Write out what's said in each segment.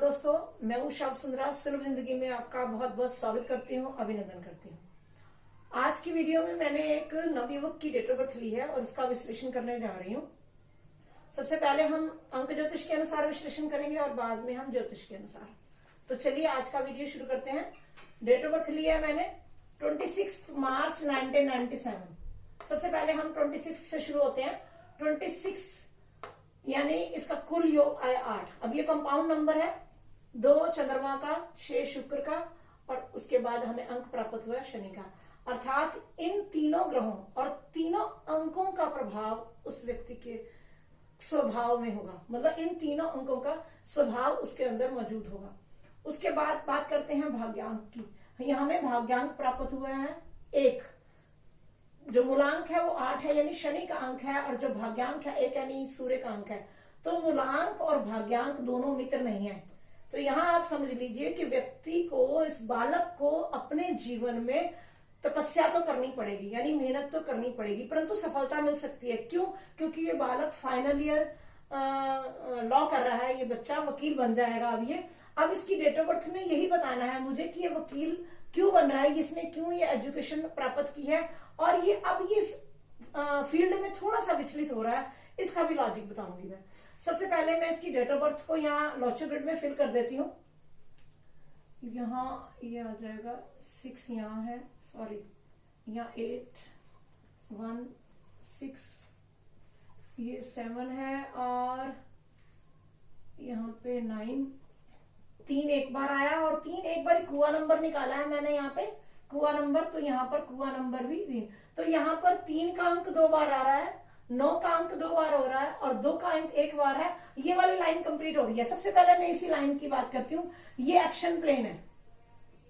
दोस्तों, मैं उषा सुंदरा सुलभ जिंदगी में आपका बहुत बहुत स्वागत करती हूँ, अभिनंदन करती हूँ। आज की वीडियो में मैंने एक नवयुवक की डेट ऑफ बर्थ ली है और उसका विश्लेषण करने जा रही हूँ। सबसे पहले हम अंक ज्योतिष के अनुसार विश्लेषण करेंगे और बाद में हम ज्योतिष के अनुसार। तो चलिए आज का वीडियो शुरू करते हैं। डेट ऑफ बर्थ लिया है मैंने 26 मार्च 1997। सबसे पहले हम 26 से शुरू होते हैं। 26 यानी इसका कुल योग आया 8। अब ये कंपाउंड नंबर है, 2 चंद्रमा का, 6 शुक्र का और उसके बाद हमें अंक प्राप्त हुआ शनि का। अर्थात इन तीनों ग्रहों और तीनों अंकों का प्रभाव उस व्यक्ति के स्वभाव में होगा, मतलब इन तीनों अंकों का स्वभाव उसके अंदर मौजूद होगा। उसके बाद बात करते हैं भाग्यांक की। यहाँ हमें भाग्यांक प्राप्त हुआ है 1। जो मूलांक है वो 8 है यानी शनि का अंक है, और जो भाग्यांक है 1 यानी सूर्य का अंक है। तो मूलांक और भाग्यांक दोनों मित्र नहीं है। तो यहाँ आप समझ लीजिए कि व्यक्ति को, इस बालक को अपने जीवन में तपस्या तो करनी पड़ेगी, यानी मेहनत तो करनी पड़ेगी, परंतु सफलता मिल सकती है। क्यों? क्योंकि ये बालक फाइनल ईयर लॉ कर रहा है, ये बच्चा वकील बन जाएगा। अब इसकी डेट ऑफ बर्थ में यही बताना है मुझे कि ये वकील क्यों बन रहा है, इसने क्यों ये एजुकेशन प्राप्त की है, और ये अब ये इस फील्ड में थोड़ा सा विचलित हो रहा है, इसका भी लॉजिक बताऊंगी मैं। सबसे पहले मैं इसकी डेट ऑफ बर्थ को यहाँ लॉचो ग्रिड में फिल कर देती हूँ। यहाँ ये आ जाएगा 6, यहाँ है, सॉरी यहाँ 8 1 6, ये 7 है, और यहाँ पे 9, 3 एक बार आया और 3 एक बार कुआ नंबर निकाला है मैंने यहाँ पे कुआ नंबर। तो यहाँ पर कुआ नंबर भी 3। तो यहाँ पर 3 का अंक 2 बार आ रहा है, 9 का अंक 2 बार हो रहा है और 2 का अंक 1 बार है। ये वाली लाइन कंप्लीट हो रही है। सबसे पहले मैं इसी लाइन की बात करती हूँ। ये एक्शन प्लेन है,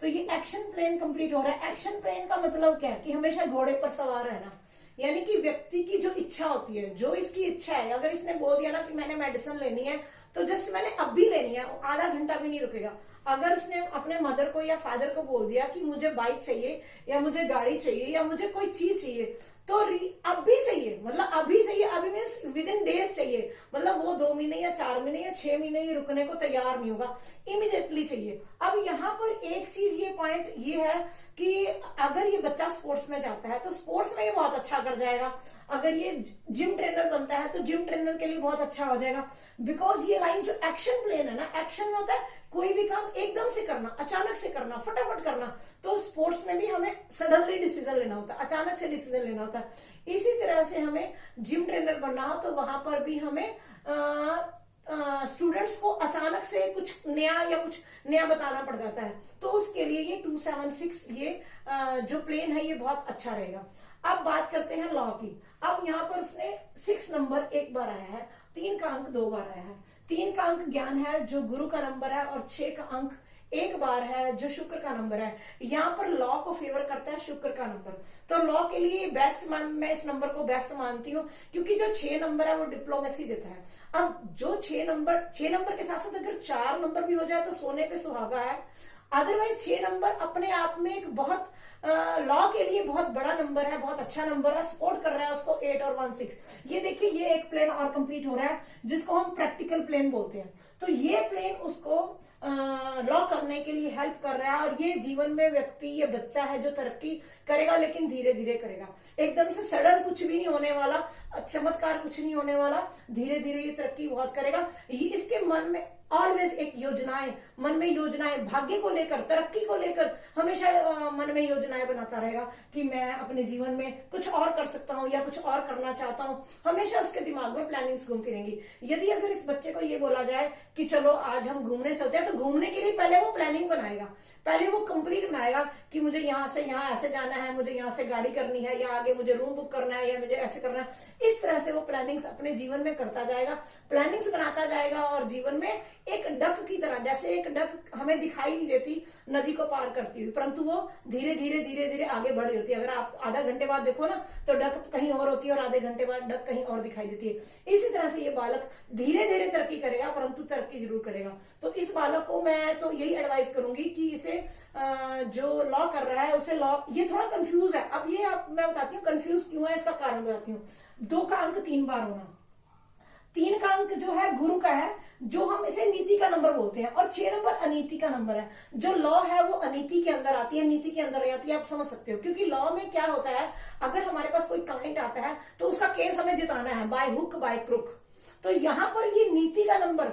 तो ये एक्शन प्लेन कंप्लीट हो रहा है। एक्शन प्लेन का मतलब क्या है कि हमेशा घोड़े पर सवार रहना, यानी कि व्यक्ति की जो इच्छा होती है, जो इसकी इच्छा है, अगर इसने बोल दिया ना कि मैंने मेडिसिन लेनी है तो जस्ट मैंने अब भी लेनी है, आधा घंटा भी नहीं रुकेगा। अगर उसने अपने मदर को या फादर को बोल दिया कि मुझे बाइक चाहिए या मुझे गाड़ी चाहिए या मुझे कोई चीज चाहिए, तो अब भी चाहिए, मतलब अभी चाहिए, अभी मीन्स विद इन डेज चाहिए, मतलब वो 2 महीने या 4 महीने या 6 महीने ही रुकने को तैयार नहीं होगा, इमीडिएटली चाहिए। अब यहाँ पर एक चीज, ये पॉइंट ये है कि अगर ये बच्चा स्पोर्ट्स में जाता है तो स्पोर्ट्स में ये बहुत अच्छा कर जाएगा। अगर ये जिम ट्रेनर बनता है तो जिम ट्रेनर के लिए बहुत अच्छा हो जाएगा। बिकॉज ये लाइन जो एक्शन प्लेन है ना, एक्शन में होता है कोई भी काम एकदम से करना, अचानक से करना, फटाफट करना। तो स्पोर्ट्स में भी हमें सडनली डिसीजन लेना होता है, अचानक से डिसीजन लेना होता है। इसी तरह से हमें जिम ट्रेनर बनना हो तो वहां पर भी हमें स्टूडेंट्स को अचानक से कुछ नया बताना पड़ जाता है। तो उसके लिए ये 276 ये जो प्लेन है ये बहुत अच्छा रहेगा। अब बात करते हैं लॉ की। अब यहाँ पर उसने 6 नंबर 1 बार आया है, 3 का अंक 2 बार आया है, 3 का अंक ज्ञान है जो गुरु का नंबर है, और 6 का अंक 1 बार है जो शुक्र का नंबर है। यहाँ पर लॉ को फेवर करता है शुक्र का नंबर। तो लॉ के लिए बेस्ट, मैं इस नंबर को बेस्ट मानती हूँ, क्योंकि जो 6 नंबर है वो डिप्लोमेसी देता है। अब जो 6 नंबर के साथ साथ अगर 4 नंबर भी हो जाए तो सोने पे सुहागा है। अदरवाइज 6 नंबर अपने आप में एक बहुत लॉ के लिए बहुत बड़ा नंबर है, बहुत अच्छा नंबर है, सपोर्ट कर रहा है उसको 8 और 1 6। ये देखिए, ये एक प्लेन और कंप्लीट हो रहा है जिसको हम प्रैक्टिकल प्लेन बोलते हैं। तो ये प्लेन उसको लॉ करने के लिए हेल्प कर रहा है, और ये जीवन में व्यक्ति, ये बच्चा है जो तरक्की करेगा, लेकिन धीरे धीरे करेगा। एकदम से सडन कुछ भी नहीं होने वाला, चमत्कार कुछ नहीं होने वाला, धीरे धीरे ये तरक्की बहुत करेगा। इसके मन में ऑलवेज एक योजनाएं, मन में योजनाएं, भाग्य को लेकर, तरक्की को लेकर हमेशा मन में योजनाएं बनाता रहेगा कि मैं अपने जीवन में कुछ और कर सकता हूँ या कुछ और करना चाहता हूँ। हमेशा उसके दिमाग में प्लानिंग्स घूमती रहेंगी। यदि अगर इस बच्चे को ये बोला जाए कि चलो आज हम घूमने चलते हैं, तो घूमने के लिए पहले वो प्लानिंग बनाएगा, पहले वो कंप्लीट बनाएगा कि मुझे यहाँ से यहाँ ऐसे जाना है, मुझे यहाँ से गाड़ी करनी है, या आगे मुझे रूम बुक करना है, या मुझे ऐसे करना है। इस तरह से वो प्लानिंग्स अपने जीवन में करता जाएगा, प्लानिंग्स बनाता जाएगा, और जीवन में एक डक की तरह, जैसे एक डक हमें दिखाई नहीं देती नदी को पार करती हुई, परंतु वो धीरे धीरे आगे बढ़ रही होती है। अगर आप आधा घंटे बाद देखो ना तो डक कहीं और होती है, और आधे घंटे बाद डक कहीं और दिखाई देती है। इसी तरह से ये बालक धीरे धीरे तरक्की करेगा, परंतु तरक्की जरूर करेगा। तो इस बालक को मैं तो यही एडवाइस करूंगी कि इसे जो लॉ कर रहा है उसे लॉ, ये थोड़ा कंफ्यूज है। अब ये मैं बताती हूँ कंफ्यूज क्यों है, इसका कारण बताती हूँ। 2 का अंक 3 बार होना, 3 का अंक जो है गुरु का है, जो हम इसे नीति का नंबर बोलते हैं, और 6 नंबर अनीति का नंबर है। जो लॉ है वो अनीति के अंदर आती है, नीति के अंदर नहीं आती है, आप समझ सकते हो। क्योंकि लॉ में क्या होता है, अगर हमारे पास कोई क्लाइंट आता है तो उसका केस हमें जिताना है बाय हुक बाय क्रुक। तो यहां पर ये नीति का नंबर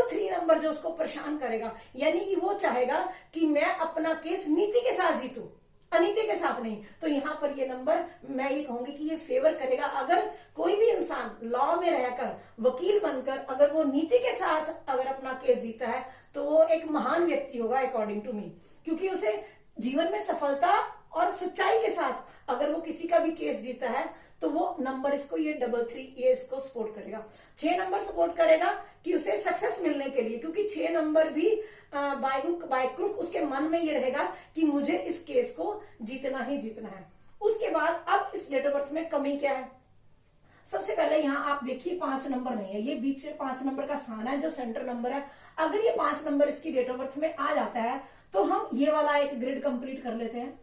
3 नंबर जो उसको परेशान करेगा, यानी कि वो चाहेगा कि मैं अपना केस नीति के साथ जीतूं, अनीति के साथ नहीं। तो यहां पर ये नंबर मैं ये कहूंगी कि ये फेवर करेगा। अगर कोई भी इंसान लॉ में रहकर वकील बनकर अगर वो नीति के साथ अगर अपना केस जीता है तो वो एक महान व्यक्ति होगा अकॉर्डिंग टू मी, क्योंकि उसे जीवन में सफलता और सच्चाई के साथ अगर वो किसी का भी केस जीता है तो वो नंबर इसको ये 3 ये इसको सपोर्ट करेगा। 6 नंबर सपोर्ट करेगा कि उसे सक्सेस मिलने के लिए, क्योंकि 6 नंबर भी बाय हुक बाय क्रुक उसके मन में ये रहेगा कि मुझे इस केस को जीतना ही जीतना है। उसके बाद अब इस डेट ऑफ बर्थ में कमी क्या है, सबसे पहले यहाँ आप देखिए 5 नंबर नहीं है, ये बीच में 5 नंबर का स्थान है जो सेंटर नंबर है। अगर ये 5 नंबर इसकी डेट ऑफ बर्थ में आ जाता है तो हम ये वाला एक ग्रिड कंप्लीट कर लेते हैं,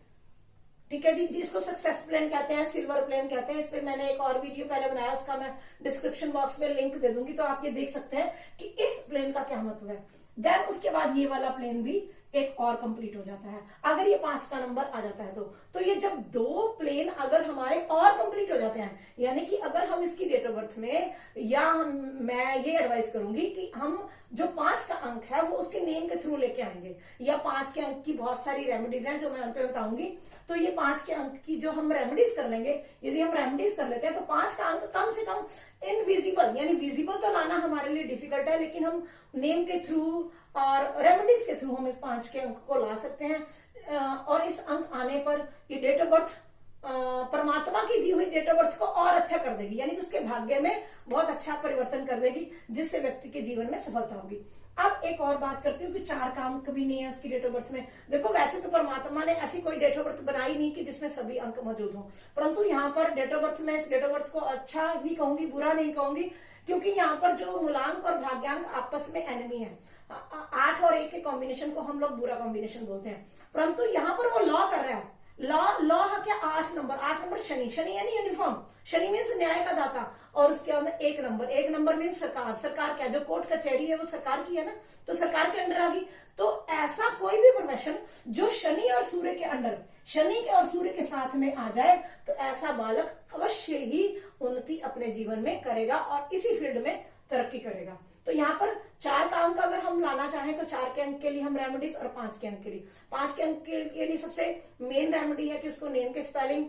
ठीक है जी, जिसको सक्सेस प्लेन कहते हैं, सिल्वर प्लेन कहते हैं। इस पे मैंने एक और वीडियो पहले बनाया, उसका मैं डिस्क्रिप्शन बॉक्स में लिंक दे दूंगी, तो आप ये देख सकते हैं कि इस प्लेन का क्या महत्व है। देन उसके बाद ये वाला प्लेन भी एक और कंप्लीट हो जाता है अगर ये 5 का नंबर आ जाता है तो ये जब 2 प्लेन अगर हमारे और कंप्लीट हो जाते हैं, यानी कि अगर हम इसकी डेट ऑफ बर्थ में, या मैं ये एडवाइस करूंगी कि हम जो 5 का अंक है वो उसके नेम के थ्रू लेके आएंगे, या 5 के अंक की बहुत सारी रेमेडीज हैं जो मैं अंत में बताऊंगी। तो ये 5 के अंक की जो हम रेमेडीज कर लेंगे, यदि हम रेमेडीज कर लेते हैं तो 5 का अंक कम से कम इनविजिबल, यानी विजिबल तो लाना हमारे लिए डिफिकल्ट है, लेकिन हम नेम के थ्रू और रेमेडीज के थ्रू हम इस 5 के अंक को ला सकते हैं। और इस अंक आने पर ये डेट ऑफ बर्थ परमात्मा की दी हुई डेट ऑफ बर्थ को और अच्छा कर देगी, यानी कि उसके भाग्य में बहुत अच्छा परिवर्तन कर देगी, जिससे व्यक्ति के जीवन में सफलता होगी। अब एक और बात करती हूँ कि 4 का अंक भी नहीं है उसकी डेट ऑफ बर्थ में। देखो वैसे तो परमात्मा ने ऐसी कोई डेट ऑफ बर्थ बनाई नहीं कि जिसमें सभी अंक मौजूद हों, परंतु यहाँ पर डेट ऑफ बर्थ में इस डेट ऑफ बर्थ को अच्छा ही कहूंगी, बुरा नहीं कहूंगी, क्योंकि यहाँ पर जो मूलांक और भाग्यांक आपस में एनिमी है। 8 और 1 के कॉम्बिनेशन को हम लोग बुरा कॉम्बिनेशन बोलते हैं, परंतु यहाँ पर वो लॉ कर रहा है। लॉ है क्या, 8 नंबर शनि यानी यूनिफॉर्म, शनि मीन्स न्याय का दाता, और उसके अंदर 1 नंबर मीन्स सरकार क्या, जो कोर्ट कचहरी है वो सरकार की है ना, तो सरकार के अंडर आ गई। तो ऐसा कोई भी प्रोफेशन जो शनि और सूर्य के अंडर, शनि के और सूर्य के साथ में आ जाए तो ऐसा बालक अवश्य ही उन्नति अपने जीवन में करेगा और इसी फील्ड में तरक्की करेगा। तो यहाँ पर 4 का अंक अगर हम लाना चाहें तो 4 के अंक के लिए हम रेमेडीज, और 5 के अंक के लिए 5 के अंक के लिए सबसे मेन रेमेडी है कि उसको नेम के स्पेलिंग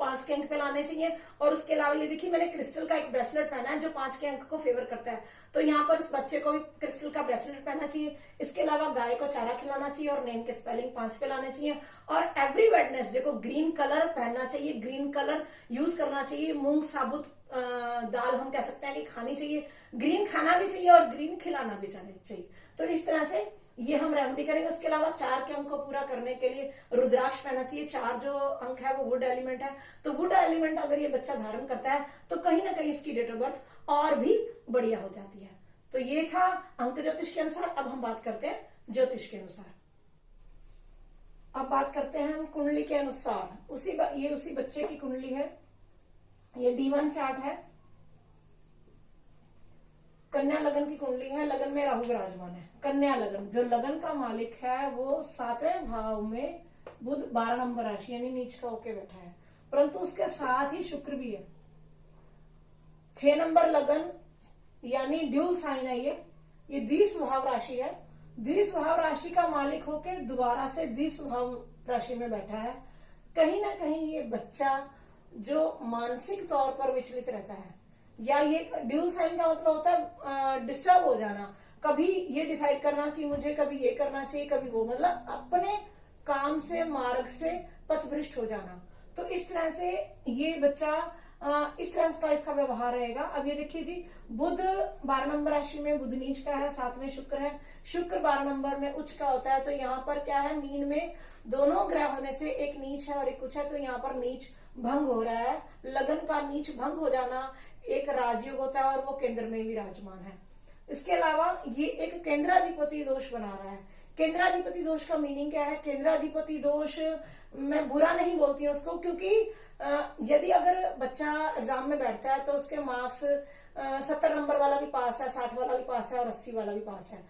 5 के अंक पे लाने चाहिए। और उसके अलावा ये देखिए मैंने क्रिस्टल का एक ब्रेसलेट पहना है जो 5 के अंक को फेवर करता है, तो यहाँ पर उस बच्चे को भी क्रिस्टल का ब्रेसलेट पहनना चाहिए। इसके अलावा गाय को चारा खिलाना चाहिए और नेम के स्पेलिंग 5 पे लाने चाहिए। और एवरी वेडनेसडे को ग्रीन कलर पहनना चाहिए, ग्रीन कलर यूज करना चाहिए। मूंग साबुत दाल हम कह सकते हैं कि खानी चाहिए, ग्रीन खाना भी चाहिए और ग्रीन खिलाना भी चाहिए। तो इस तरह से ये हम रेमेडी करेंगे। उसके अलावा 4 के अंक को पूरा करने के लिए रुद्राक्ष पहनना चाहिए। 4 जो अंक है वो वुड एलिमेंट है, तो वुड एलिमेंट अगर ये बच्चा धारण करता है तो कहीं ना कहीं इसकी डेट ऑफ बर्थ और भी बढ़िया हो जाती है। तो ये था अंक ज्योतिष के अनुसार। अब हम बात करते हैं ज्योतिष के अनुसार। अब बात करते हैं हम कुंडली के अनुसार। ये उसी बच्चे की कुंडली है, ये D1 चार्ट है, कन्या लगन की कुंडली है, लगन में राहु विराजमान है। कन्या लगन, जो लगन का मालिक है वो 7वें भाव में बुध 12 नंबर राशि यानी नीच का होके बैठा है, परंतु उसके साथ ही शुक्र भी है। 6 नंबर लगन यानी ड्यूल साइन है, ये द्विस्वभाव राशि है। द्विस्वभाव राशि का मालिक होके दोबारा से द्विस्वभाव राशि में बैठा है। कहीं ना कहीं ये बच्चा जो मानसिक तौर पर विचलित रहता है, या ये ड्यूल साइन का मतलब होता है डिस्टर्ब हो जाना, कभी ये डिसाइड करना कि मुझे कभी ये करना चाहिए कभी वो, मतलब अपने काम से मार्ग से पथभ्रष्ट हो जाना। तो इस तरह से ये बच्चा इस तरह का इसका व्यवहार रहेगा। अब ये देखिए जी, बुध 12 नंबर राशि में बुध नीच का है, साथ में शुक्र है। शुक्र 12 नंबर में उच्च का होता है, तो यहाँ पर क्या है, मीन में दोनों ग्रह होने से एक नीच है और एक उच्च है, तो यहाँ पर नीच भंग हो रहा है। लगन का नीच भंग हो जाना एक राजयोग होता है और वो केंद्र में विराजमान है। इसके अलावा ये एक केंद्राधिपति दोष बना रहा है। केंद्राधिपति दोष का मीनिंग क्या है? केंद्राधिपति दोष मैं बुरा नहीं बोलती हूँ उसको, क्योंकि यदि अगर बच्चा एग्जाम में बैठता है तो उसके मार्क्स 70 नंबर वाला भी पास है, 60 वाला भी पास है और 80 वाला भी पास है।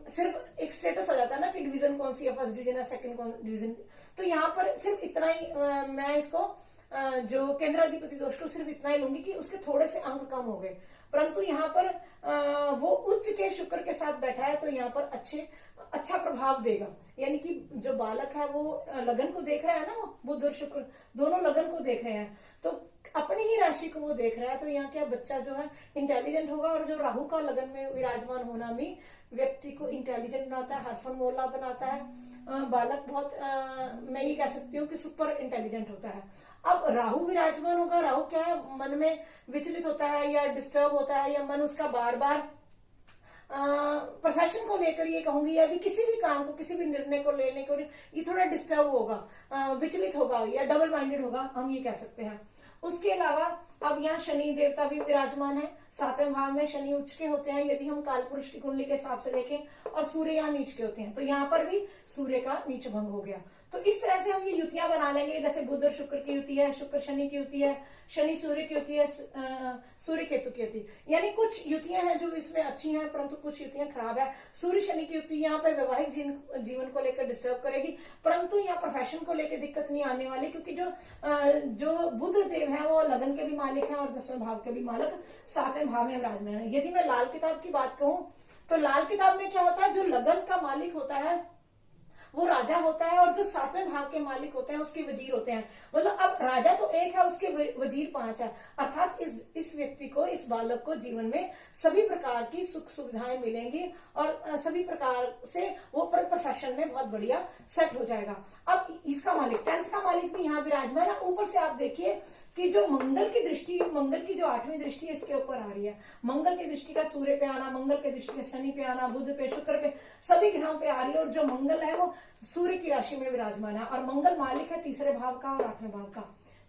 सिर्फ एक स्टेटस हो जाता है ना कि डिवीजन कौन सी है, फर्स्ट डिवीजन है, सेकंड कौन डिवीजन। तो यहाँ पर सिर्फ इतना ही मैं इसको जो केंद्राधिपति दोष को सिर्फ इतना ही लूंगी कि उसके थोड़े से अंक कम हो गए, परंतु यहाँ पर वो उच्च के शुक्र के साथ बैठा है तो यहाँ पर अच्छा प्रभाव देगा। यानी कि जो बालक है वो लगन को देख रहा है ना, वो बुध और शुक्र दोनों लगन को देख रहे हैं, तो अपनी ही राशि को वो देख रहा है, तो यहाँ क्या बच्चा जो है इंटेलिजेंट होगा। और जो राहु का लगन में विराजमान होना भी व्यक्ति को इंटेलिजेंट बनाता है, हरफनमौला बनाता है। बालक बहुत मैं ये कह सकती हूँ कि सुपर इंटेलिजेंट होता है। अब राहु विराजमान होगा, राहु क्या है, मन में विचलित होता है या डिस्टर्ब होता है, या मन उसका बार बार प्रोफेशन को लेकर ये कहूंगी, या भी किसी भी काम को, किसी भी निर्णय को लेने को ये थोड़ा डिस्टर्ब होगा, विचलित होगा या डबल माइंडेड होगा, हम ये कह सकते हैं। उसके अलावा अब यहाँ शनि देवता भी विराजमान है, 7वें भाव में शनि उच्च के होते हैं यदि हम कालपुरुष की कुंडली के हिसाब से देखें, और सूर्य यहाँ नीच के होते हैं, तो यहाँ पर भी सूर्य का नीच भंग हो गया। तो इस तरह से हम ये युतियां बना लेंगे, जैसे बुध और शुक्र की युति है, शुक्र शनि की युति है, शनि सूर्य की युति है, सूर्य केतु की युति। यानी कुछ युतियां हैं जो इसमें अच्छी हैं, परंतु कुछ युतियां खराब है। सूर्य शनि की युति यहाँ पे वैवाहिक जीवन को लेकर डिस्टर्ब करेगी, परंतु यहाँ प्रोफेशन को लेकर दिक्कत नहीं आने वाली, क्योंकि जो बुध देव है वो लगन के भी मालिक है और 10वें भाव के भी मालिक 7वें भाव में विराजमान है। यदि मैं लाल किताब की बात कहूं तो लाल किताब में क्या होता है, जो लगन का मालिक होता है वो राजा होता है, और जो 7वें भाव के मालिक होते हैं उसके वजीर होते हैं। मतलब अब राजा तो एक है, उसके वजीर 5 है, अर्थात इस व्यक्ति को, इस बालक को जीवन में सभी प्रकार की सुख सुविधाएं मिलेंगी और सभी प्रकार से वो प्रोफेशन में बहुत बढ़िया सेट हो जाएगा। अब इसका मालिक 10th का मालिक भी यहाँ विराजमान है। ऊपर से आप देखिए कि जो मंगल की दृष्टि, मंगल की जो 8वीं दृष्टि है इसके ऊपर आ रही है। मंगल की दृष्टि का सूर्य पे आना, मंगल की दृष्टि का शनि पे आना, बुध पे, शुक्र पे, सभी ग्रहों पे आ रही है, और जो मंगल है वो सूर्य की राशि में विराजमान है। और मंगल मालिक है 3रे भाव का और 8वें भाव का।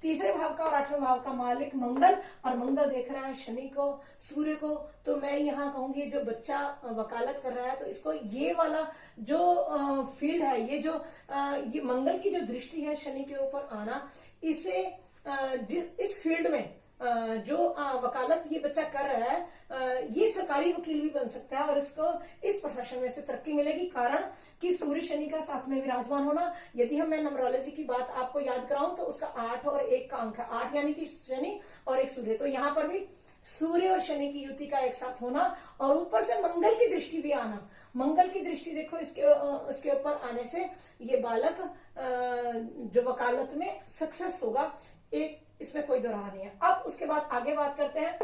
3रे भाव का और 8वें भाव का मालिक मंगल, और मंगल देख रहा है शनि को, सूर्य को। तो मैं यहाँ कहूंगी जो बच्चा वकालत कर रहा है तो इसको ये वाला जो फील्ड है, ये मंगल की जो दृष्टि है शनि के ऊपर आना, इसे इस फील्ड में जो वकालत ये बच्चा कर रहा है, ये सरकारी वकील भी बन सकता है और इसको इस प्रोफेशन में से तरक्की मिलेगी। कारण कि सूर्य शनि का साथ में विराजमान होना। यदि हम मैं नंबरोलॉजी की बात आपको याद कराऊं तो उसका 8 और 1 का अंक है, 8 यानी कि शनि और 1 सूर्य। तो यहाँ पर भी सूर्य और शनि की युति का एक साथ होना, और ऊपर से मंगल की दृष्टि भी आना। मंगल की दृष्टि देखो इसके ऊपर आने से ये बालक जो वकालत में सक्सेस होगा, एक इसमें कोई दो राह नहीं है। अब उसके बाद आगे बात करते हैं,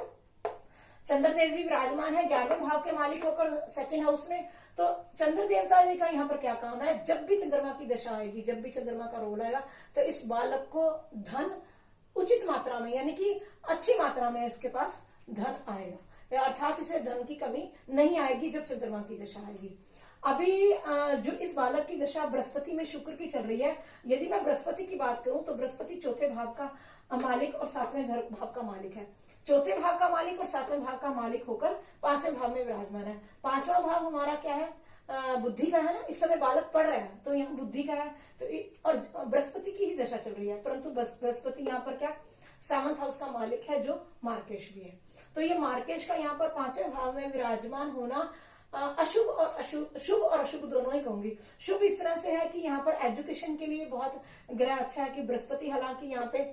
चंद्रदेव जी विराजमान है 11वें भाव के मालिक होकर 2nd हाउस में। तो चंद्र देवता जी का यहाँ पर क्या काम है, जब भी चंद्रमा की दशा आएगी, जब भी चंद्रमा का रोल आएगा, तो इस बालक को धन उचित मात्रा में, यानी कि अच्छी मात्रा में इसके पास धन आएगा, अर्थात इसे धन की कमी नहीं आएगी जब चंद्रमा की दशा आएगी। अभी जो इस बालक की दशा बृहस्पति में शुक्र की चल रही है, यदि मैं बृहस्पति की बात करूं तो बृहस्पति 4थे भाव का मालिक और 7वें भाव का मालिक है। 4थे भाव का मालिक और 7वें भाव का मालिक होकर 5वें भाव में विराजमान है। 5वां भाव हमारा क्या है, बुद्धि का है ना। इस समय बालक पढ़ रहा है तो यहाँ बुद्धि का है, तो और बृहस्पति की ही दशा चल रही है, परंतु बृहस्पति यहाँ पर क्या 7th हाउस का मालिक है जो मार्केश भी है। तो ये मार्केश का यहाँ पर 5वें भाव में विराजमान होना अशुभ और शुभ और अशुभ दोनों ही कहूंगी। शुभ इस तरह से है कि यहाँ पर एजुकेशन के लिए बहुत ग्रह अच्छा है कि बृहस्पति हालांकि यहाँ पे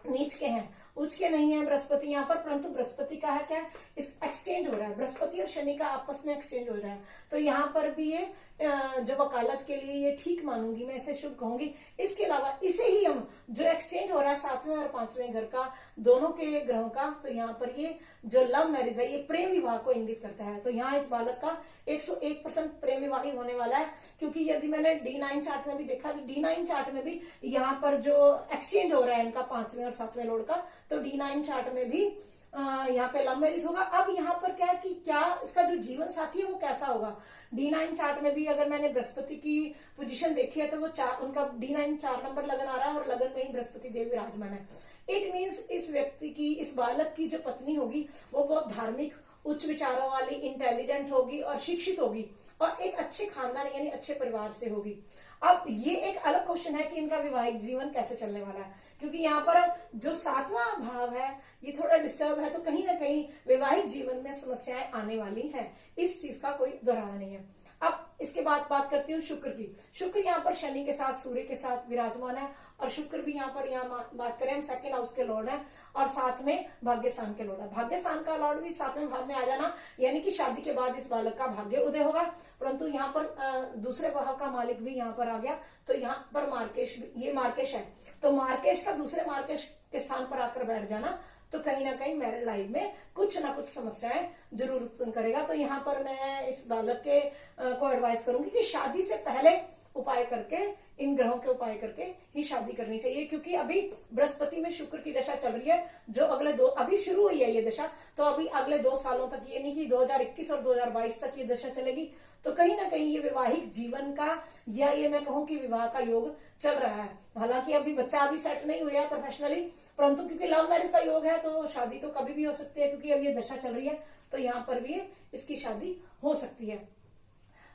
नीच के हैं, उच्च के नहीं है बृहस्पति यहाँ पर, परंतु बृहस्पति का है क्या, इस एक्सचेंज हो रहा है, बृहस्पति और शनि का आपस में एक्सचेंज हो रहा है। तो यहाँ पर भी ये जो वकालत के लिए ये ठीक मानूंगी, मैं इसे शुभ कहूंगी। इसके अलावा इसे ही हम जो एक्सचेंज हो रहा है 7वें और 5वें घर का, दोनों के ग्रहों का, तो यहाँ पर ये जो लव मैरिज है ये प्रेम विवाह को इंगित करता है। तो यहाँ इस बालक का 101% प्रेम विवाह ही होने वाला है, क्योंकि यदि मैंने D9 चार्ट में भी देखा तो D9 चार्ट में भी यहाँ पर जो एक्सचेंज हो रहा है इनका 5वें और 7वें लॉर्ड का, तो D9 चार्ट में भी यहाँ पे लव मैरिज होगा। अब यहाँ पर क्या है कि क्या इसका जो जीवन साथी है वो कैसा होगा। D9 चार्ट में भी अगर मैंने बृहस्पति की पोजीशन देखी है तो वो उनका D9 4 नंबर लगन आ रहा है और लगन में ही बृहस्पति देव विराजमान है। इट मीन्स इस व्यक्ति की, इस बालक की जो पत्नी होगी वो बहुत धार्मिक, उच्च विचारों वाली, इंटेलिजेंट होगी और शिक्षित होगी और एक अच्छे खानदान यानी अच्छे परिवार से होगी। अब ये एक अलग क्वेश्चन है कि इनका वैवाहिक जीवन कैसे चलने वाला है, क्योंकि यहाँ पर जो 7वां भाव है ये थोड़ा डिस्टर्ब है, तो कहीं ना कहीं वैवाहिक जीवन में समस्याएं आने वाली हैं, इस चीज का कोई दोहराव नहीं है। अब इसके बाद बात करती हूँ शुक्र की। शुक्र यहाँ पर शनि के साथ, सूर्य के साथ विराजमान है, और शुक्र भी यहाँ पर बात करें हम सेकंड हाउस के लॉर्ड है, और साथ में भाग्यस्थान के लॉर्ड है। भाग्यस्थान का लॉर्ड भी 7वें भाव में आ जाना, यानी कि शादी के बाद इस बालक का भाग्य उदय होगा। परंतु यहाँ पर दूसरे भाव का मालिक भी यहाँ पर आ गया, तो यहाँ पर मार्केश, ये मार्केश है, तो मार्केश का दूसरे मार्केश के स्थान पर आकर बैठ जाना, तो कहीं ना कहीं मैरिड लाइफ में कुछ ना कुछ समस्याएं जरूर उत्पन्न करेगा। तो यहाँ पर मैं इस बालक के को एडवाइस करूंगी कि शादी से पहले उपाय करके, इन ग्रहों के उपाय करके ही शादी करनी चाहिए, क्योंकि अभी बृहस्पति में शुक्र की दशा चल रही है, जो अभी शुरू हुई है ये दशा, तो अभी अगले 2 सालों तक, ये नहीं कि 2021 और 2022 तक ये दशा चलेगी, तो कहीं ना कहीं ये वैवाहिक जीवन का, या ये मैं कहूं कि विवाह का योग चल रहा है। हालांकि अभी बच्चा अभी सेट नहीं हुआ है प्रोफेशनली, परंतु क्योंकि लव मैरिज का योग है तो शादी तो कभी भी हो सकती है, क्योंकि अब ये दशा चल रही है, तो यहाँ पर भी इसकी शादी हो सकती है।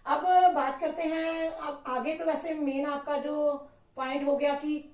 अब बात करते हैं, अब आगे तो वैसे मेन आपका जो पॉइंट हो गया कि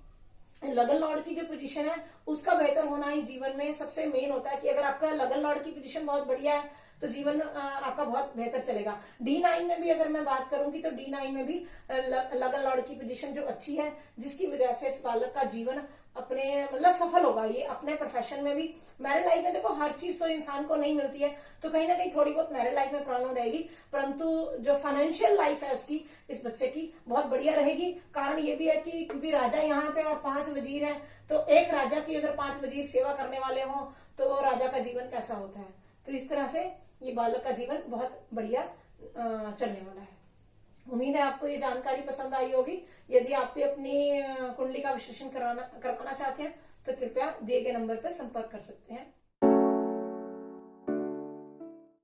लगन लॉर्ड की जो पोजीशन है उसका बेहतर होना ही जीवन में सबसे मेन होता है, कि अगर आपका लगन लॉर्ड की पोजीशन बहुत बढ़िया है तो जीवन आपका बहुत बेहतर चलेगा। D9 में भी अगर मैं बात करूंगी तो D9 में भी लगन लॉर्ड की पोजीशन जो अच्छी है, जिसकी वजह से इस बालक का जीवन अपने मतलब सफल होगा, ये अपने प्रोफेशन में भी। मैरिड लाइफ में देखो हर चीज तो इंसान को नहीं मिलती है, तो कहीं ना कहीं थोड़ी बहुत मैरिड लाइफ में प्रॉब्लम रहेगी, परंतु जो फाइनेंशियल लाइफ है उसकी, इस बच्चे की बहुत बढ़िया रहेगी। कारण ये भी है कि क्योंकि राजा यहाँ पे और 5 वजीर हैं, तो एक राजा की अगर 5 वजीर सेवा करने वाले हों तो राजा का जीवन कैसा होता है। तो इस तरह से ये बालक का जीवन बहुत बढ़िया चलने वाला है। उम्मीद है आपको ये जानकारी पसंद आई होगी। यदि आप भी अपनी कुंडली का विश्लेषण करवाना चाहते हैं तो कृपया दिए गए नंबर पर संपर्क कर सकते हैं।